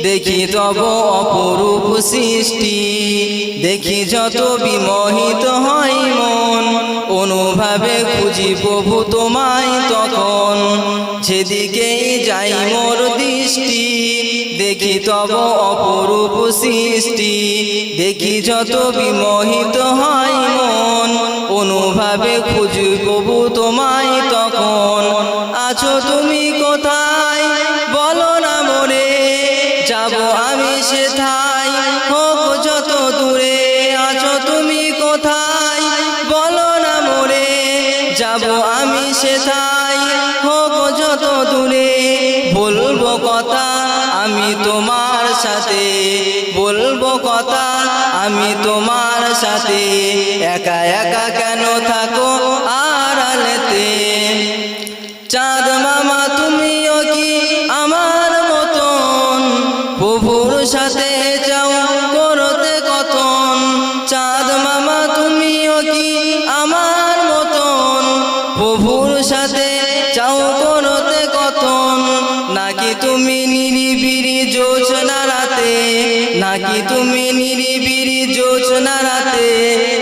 দেখি তব অপরূপ সৃষ্টি। দেখি যত বিমোহিত হয় মন, অনুভাবে খুঁজি প্রভু তোমায় তখন। যেদিকেই যাই মোর দৃষ্টি, দেখি তব অপরূপ সৃষ্টি। দেখি যত বিমোহিত হয় মন, অনুভাবে খুঁজি প্রভু তোমায় তখন। আছো তুমি কোথায় বলো না মোরে, যাব আমি সেথায় হোক যত দূরে। আছো তুমি কোথায় বলো না মোরে, যাব আমি সেথায় হোক যত দূরে। বলবো কথা আমি তোমার সাথে, বলবো কথা আমি তোমার সাথে। একা একা কেন থাকো আড়ালেতে, চাঁদ মামা তুমিও কি আমার মতন, প্রভুর সাথে চাও করতে কতন। চাঁদ মামা তুমিও কি আমার মতন, প্রভুর সাথে চাও করতে কতন। নাকি তুমি নিরিবিরি জোছনা রাতে, নাকি তুমি নিরিবিরি জোছনা রাতে,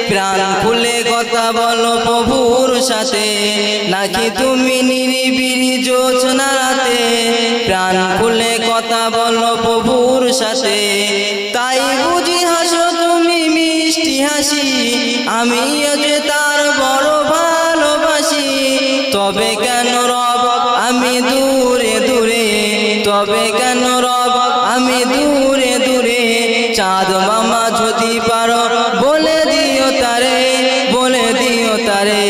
প্রাণ খুলে কথা বলো প্রভুর সাথে। নাকি তুমি নিরিবিরি জোছনা রাতে, প্রাণ খুলে কথা বলো প্রভুর সাথে। তাই বুঝি হাসো তুমি মিষ্টি হাসি, আমিও যে তার বড় ভালোবাসি। তবে কেন রব আমি দূরে দূরে, তবে কেন রব আমি দূরে দূরে। চাঁদ মামা যদি পারো বলে দিও তারে, বলে দিও তারে।